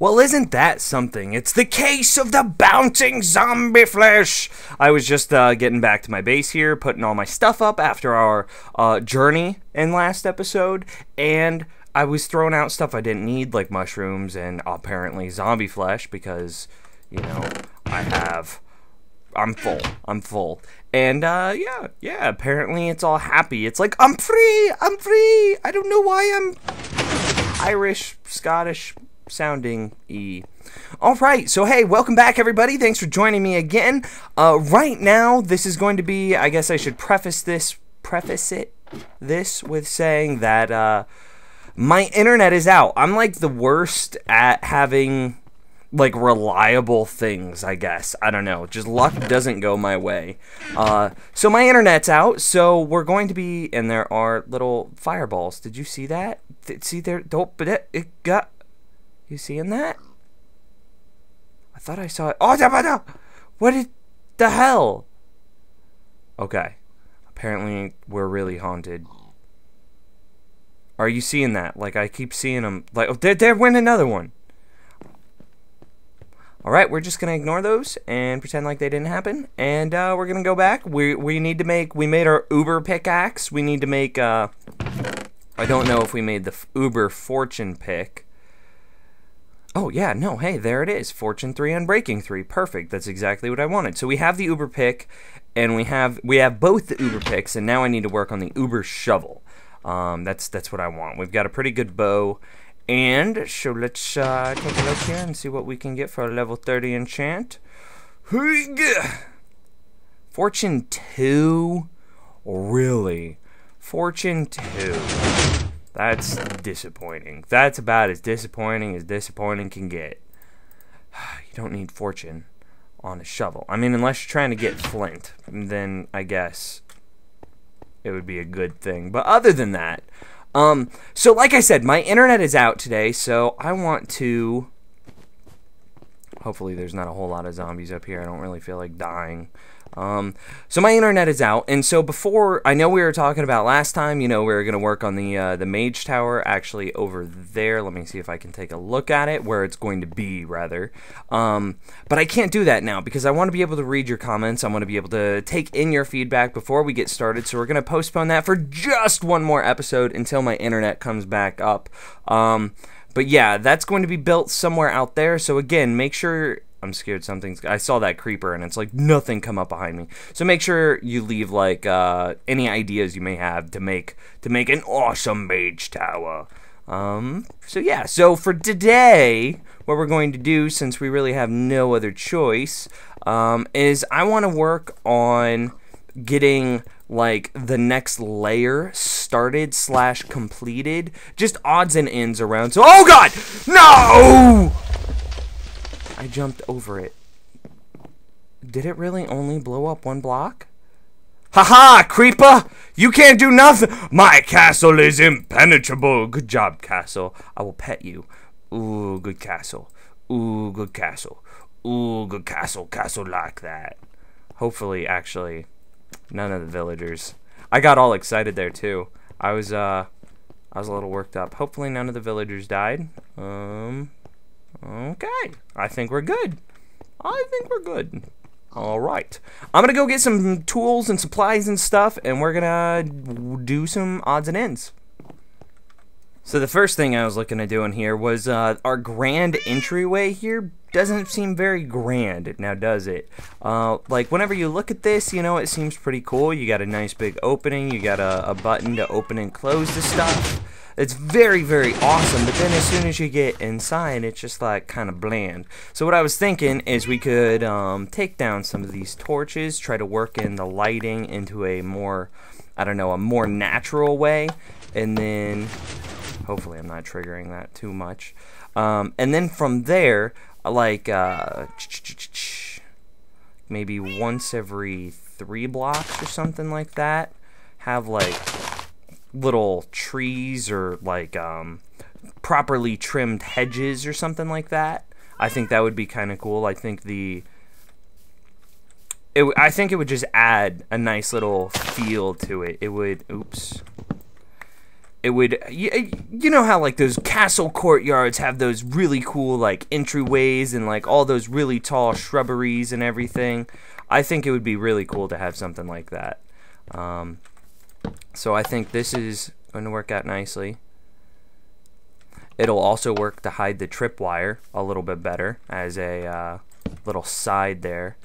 Well, isn't that something? It's the case of the bouncing zombie flesh! I was just getting back to my base here, putting all my stuff up after our journey in last episode, and I was throwing out stuff I didn't need, like mushrooms and apparently zombie flesh, because, you know, I'm full. And, yeah, apparently it's all happy. It's like, I'm free! I don't know why I'm Irish, Scottish sounding Alright, so hey, welcome back everybody. Thanks for joining me again. Right now, this is going to be, I guess I should preface this with saying that, my internet is out. I'm like the worst at having like reliable things, I guess. I don't know. Just luck doesn't go my way. So my internet's out, so we're going to be, and there are little fireballs. Did you see that? See there? Don't, but it got, you seeing that? I thought I saw it. Oh, what the hell? Okay. Apparently we're really haunted. Are you seeing that? Like, I keep seeing them. Like, oh, there went another one. Alright, we're just going to ignore those and pretend like they didn't happen. And we're going to go back. We need to make, we made our Uber pickaxe. We need to make, I don't know if we made the Uber fortune pick. Oh, yeah, no, hey, there it is. Fortune 3 Unbreaking 3. Perfect. That's exactly what I wanted. So we have the Uber pick, and we have both the Uber picks, and now I need to work on the Uber shovel. That's what I want. We've got a pretty good bow. And so let's take a look here and see what we can get for a level 30 enchant. Fortune 2? Really? Fortune 2. That's disappointing. That's about as disappointing can get. You don't need fortune on a shovel. I mean, unless you're trying to get flint, then I guess it would be a good thing. But other than that, so like I said, my internet is out today, so I want to, hopefully there's not a whole lot of zombies up here. I don't really feel like dying. So my internet is out, and so before, I know we were talking about last time, you know, we were going to work on the Mage Tower, actually over there. Let me see if I can take a look at it, where it's going to be, rather. But I can't do that now, because I want to be able to read your comments. I want to be able to take in your feedback before we get started, so we're going to postpone that for just one more episode until my internet comes back up. But yeah, that's going to be built somewhere out there, so again, make sure, I'm scared something's, I saw that creeper and it's like nothing come up behind me. So make sure you leave like any ideas you may have to make an awesome Mage Tower. So yeah, so for today, what we're going to do, since we really have no other choice, is I want to work on getting like the next layer started / completed. Just odds and ends around. So, oh god! No! I jumped over it. Did it really only blow up one block? Haha, creeper! You can't do nothing! My castle is impenetrable! Good job, castle. I will pet you. Ooh, good castle. Ooh, good castle. Ooh, good castle. Castle like that. Hopefully, actually, none of the villagers. I got all excited there, too. I was a little worked up. Hopefully, none of the villagers died. Okay, I think we're good. Alright. I'm gonna go get some tools and supplies and stuff, and we're gonna do some odds and ends. So the first thing I was looking at doing here was our grand entryway here doesn't seem very grand, now does it? Like whenever you look at this, you know, it seems pretty cool. You got a nice big opening, you got a button to open and close the stuff. It's very, very awesome, but then as soon as you get inside, it's just like kind of bland. So what I was thinking is we could take down some of these torches, try to work in the lighting into a more, I don't know, a more natural way, and then hopefully I'm not triggering that too much. And then from there, like maybe once every 3 blocks or something like that, have like little trees or like properly trimmed hedges or something like that. I think that would be kind of cool. I think I think it would just add a nice little feel to it. It would, oops. it would, you know how like those castle courtyards have those really cool like entryways and like all those really tall shrubberies and everything. I think it would be really cool to have something like that. So I think this is going to work out nicely. It'll also work to hide the tripwire a little bit better as a little side there.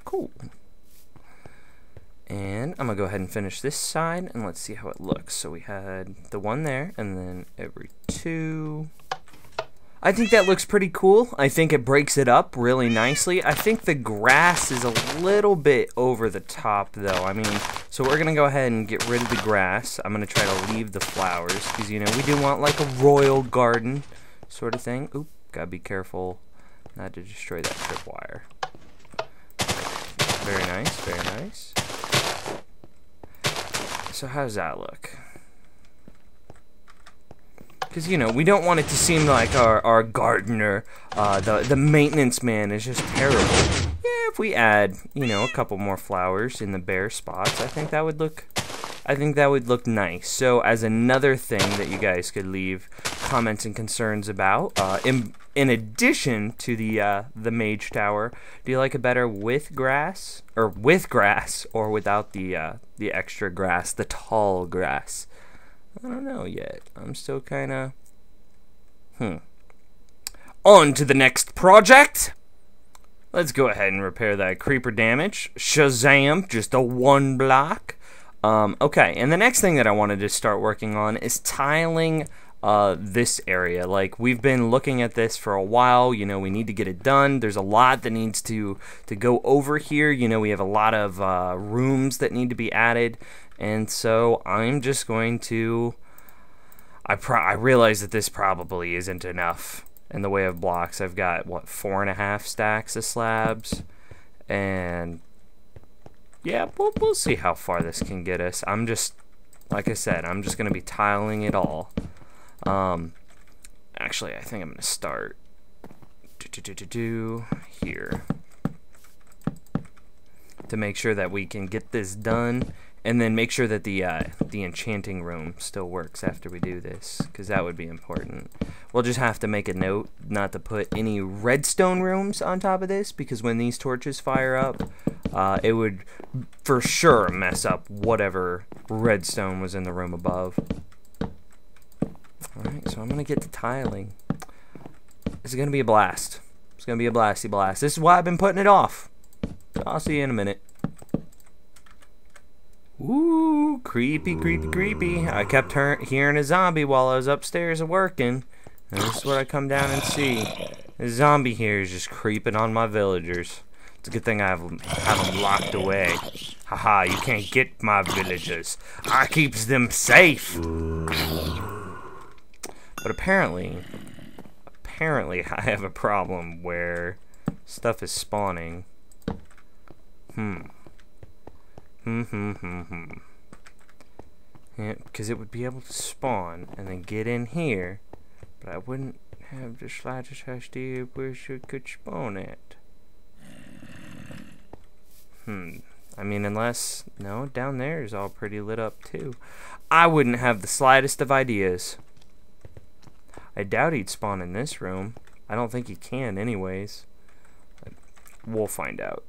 Cool. And I'm going to go ahead and finish this side, and let's see how it looks. So we had the one there, and then every two. I think that looks pretty cool. I think it breaks it up really nicely. I think the grass is a little bit over the top, though. I mean, so we're going to go ahead and get rid of the grass. I'm going to try to leave the flowers, because, you know, we do want like a royal garden sort of thing. Oop, got to be careful not to destroy that tripwire. Very nice, very nice. So how does that look? Because, you know, we don't want it to seem like our gardener, the maintenance man, is just terrible. Yeah, if we add, you know, a couple more flowers in the bare spots, I think that would look nice. So as another thing that you guys could leave comments and concerns about, in addition to the Mage Tower, do you like it better with grass or without the extra grass, the tall grass? I don't know yet. I'm still kind of... On to the next project! Let's go ahead and repair that creeper damage. Shazam! Just a 1 block. Okay, and the next thing that I wanted to start working on is tiling this area. Like, we've been looking at this for a while. You know, we need to get it done. There's a lot that needs to go over here. You know, we have a lot of rooms that need to be added. And so I'm just going to... I realize that this probably isn't enough in the way of blocks. I've got, what, 4.5 stacks of slabs? And yeah, we'll see how far this can get us. I'm just, like I said, I'm just going to be tiling it all. Actually, I think I'm going to start here to make sure that we can get this done. And then make sure that the enchanting room still works after we do this, because that would be important. We'll just have to make a note not to put any redstone rooms on top of this, because when these torches fire up, it would for sure mess up whatever redstone was in the room above. Alright, so I'm going to get to tiling. This is going to be a blast. It's going to be a blasty blast. This is why I've been putting it off. So I'll see you in a minute. Ooh, creepy, creepy, creepy. I kept hearing a zombie while I was upstairs working. And this is what I come down and see. The zombie here is just creeping on my villagers. It's a good thing I have them locked away. Haha, you can't get my villagers. I keeps them safe. But apparently I have a problem where stuff is spawning. Yeah, because it would be able to spawn and then get in here, but I wouldn't have the slightest idea where it could spawn at. I mean, unless... No, down there is all pretty lit up, too. I wouldn't have the slightest of ideas. I doubt he'd spawn in this room. I don't think he can, anyways. We'll find out.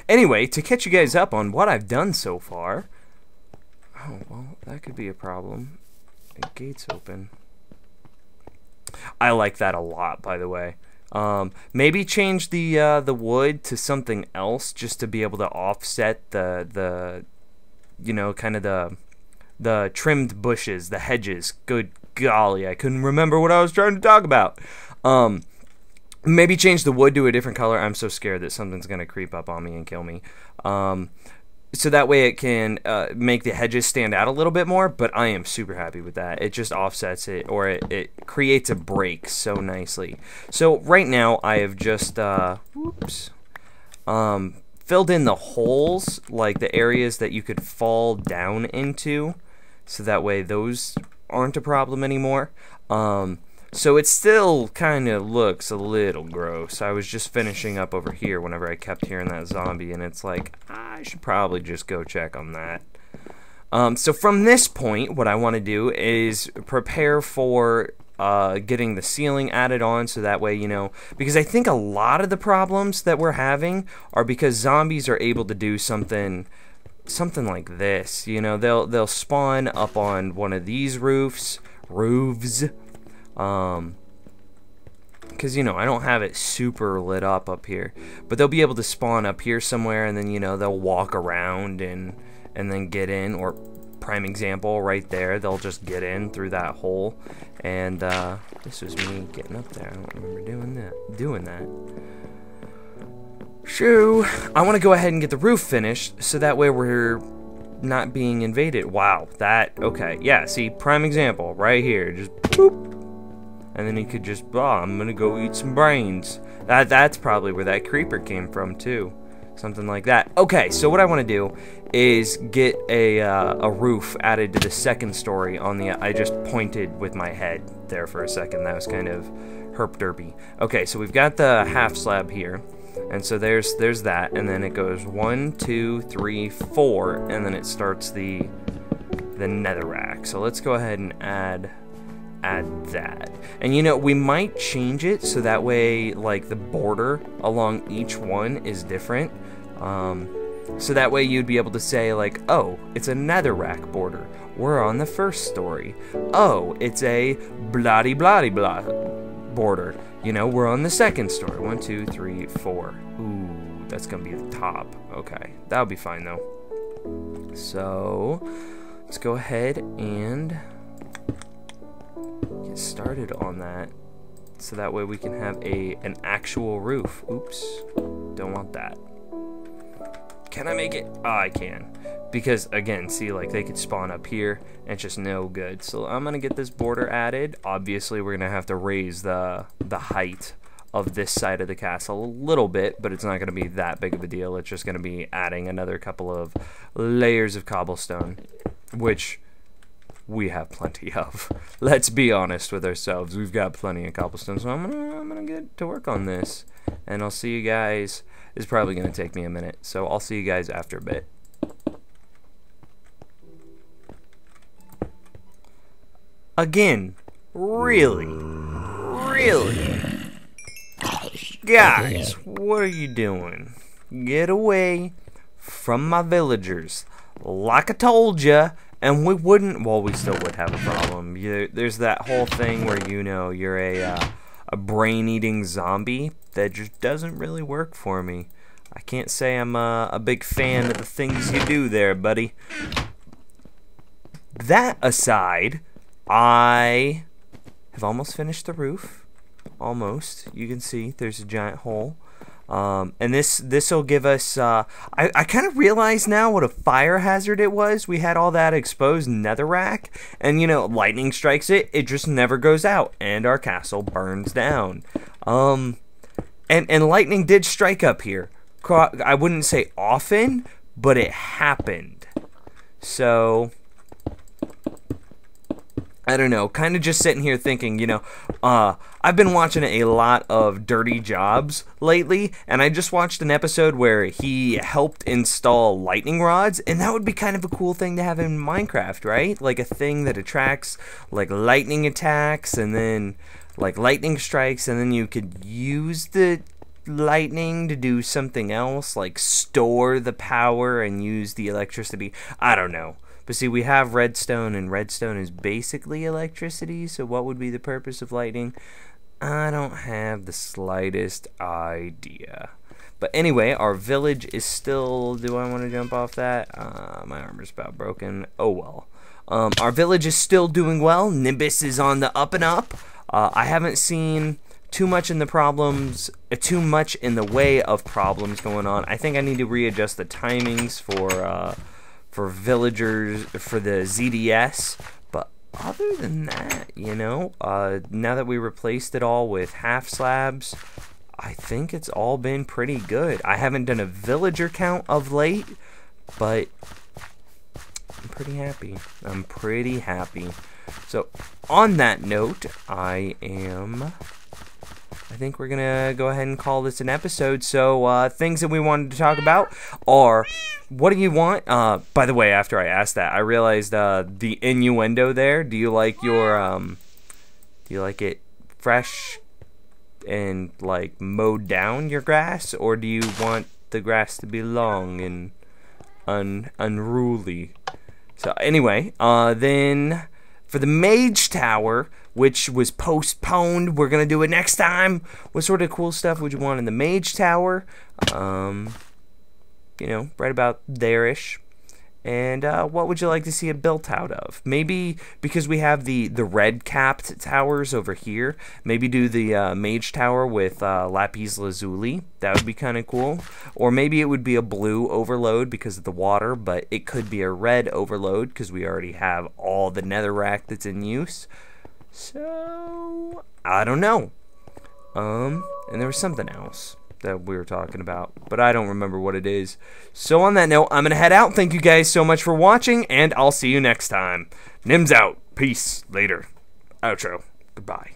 Anyway, to catch you guys up on what I've done so far... Oh, well, that could be a problem. The gate's open. I like that a lot, by the way. Maybe change the wood to something else just to be able to offset the you know, kind of the trimmed bushes, the hedges. Good golly, I couldn't remember what I was trying to talk about. Maybe change the wood to a different color. I'm so scared that something's gonna creep up on me and kill me. So that way it can make the hedges stand out a little bit more, but I am super happy with that. It just offsets it, or it creates a break so nicely. So right now I have just filled in the holes, like the areas that you could fall down into, so that way those aren't a problem anymore. So it still kind of looks a little gross. I was just finishing up over here whenever I kept hearing that zombie, and it's like, I should probably just go check on that. So from this point, what I want to do is prepare for getting the ceiling added on, so that way, you know, because I think a lot of the problems that we're having are because zombies are able to do something like this. You know, they'll spawn up on one of these roofs, because, you know, I don't have it super lit up here, but they'll be able to spawn up here somewhere, and then, you know, they'll walk around and then get in. Or prime example right there, they'll just get in through that hole. And this was me getting up there. I don't remember doing that. So I want to go ahead and get the roof finished, so that way we're not being invaded. Wow, okay, yeah, see, prime example right here, just boop. And then he could just, I'm gonna go eat some brains. That's probably where that creeper came from too. Something like that. Okay, so what I want to do is get a roof added to the second story on the, I just pointed with my head there for a second. That was kind of herp derpy. Okay, so we've got the half slab here. And so there's that, and then it goes 1, 2, 3, 4, and then it starts the netherrack. So let's go ahead and add that. And you know, we might change it so that way, like, the border along each one is different. So that way you'd be able to say, like, oh, it's a netherrack border. We're on the first story. Oh, it's a bloody blah border. You know, we're on the second story. 1, 2, 3, 4. Ooh, that's gonna be the top. Okay, that'll be fine though. So let's go ahead and get started on that, so that way we can have an actual roof. Oops, don't want that. Can I make it? Oh, I can. Because, again, see, like, they could spawn up here, and it's just no good. So I'm going to get this border added. Obviously, we're going to have to raise the height of this side of the castle a little bit, but it's not going to be that big of a deal. It's just going to be adding another couple of layers of cobblestone, which we have plenty of. Let's be honest with ourselves. We've got plenty of cobblestone, so I'm gonna get to work on this, and I'll see you guys. It's probably gonna take me a minute, so I'll see you guys after a bit. Again, really, guys, what are you doing? Get away from my villagers, like I told ya. And we wouldn't, well, we still would have a problem. There's that whole thing where, you know, you're a brain-eating zombie that just doesn't really work for me. I can't say I'm a big fan of the things you do there, buddy. That aside, I have almost finished the roof. Almost. You can see there's a giant hole. And this will give us, I kind of realize now what a fire hazard it was. We had all that exposed netherrack, and, you know, lightning strikes it, it just never goes out, and our castle burns down. And lightning did strike up here. I wouldn't say often, but it happened. So I don't know, kind of just sitting here thinking, you know, I've been watching a lot of Dirty Jobs lately, and I just watched an episode where he helped install lightning rods, and that would be kind of a cool thing to have in Minecraft, right? Like a thing that attracts, like, lightning attacks, and then, like, lightning strikes, and then you could use the lightning to do something else, like store the power and use the electricity. I don't know. But see, we have redstone, and redstone is basically electricity, so what would be the purpose of lightning? I don't have the slightest idea. But anyway, our village is still... Do I want to jump off that? My armor's about broken. Oh well. Our village is still doing well. Nimbus is on the up and up. I haven't seen too much in the way of problems going on. I think I need to readjust the timings for villagers, for the ZDS, but other than that, you know, now that we replaced it all with half slabs, I think it's all been pretty good. I haven't done a villager count of late, but I'm pretty happy. So on that note, I am I think we're gonna go ahead and call this an episode. So things that we wanted to talk about are, what do you want? By the way, after I asked that, I realized the innuendo there. Do you like your do you like it fresh and like mowed down, your grass, or do you want the grass to be long and unruly? So anyway, then for the Mage Tower, which was postponed, we're gonna do it next time. What sort of cool stuff would you want in the Mage Tower? You know, right about there-ish. And what would you like to see it built out of? Maybe, because we have the red capped towers over here, maybe do the Mage Tower with lapis lazuli. That would be kind of cool. Or maybe it would be a blue overload because of the water, but it could be a red overload because we already have all the netherrack that's in use. So I don't know. And there was something else that we were talking about, but I don't remember what it is. So on that note, I'm gonna head out. Thank you guys so much for watching, and I'll see you next time. Nims out. Peace. Later. Outro. Goodbye.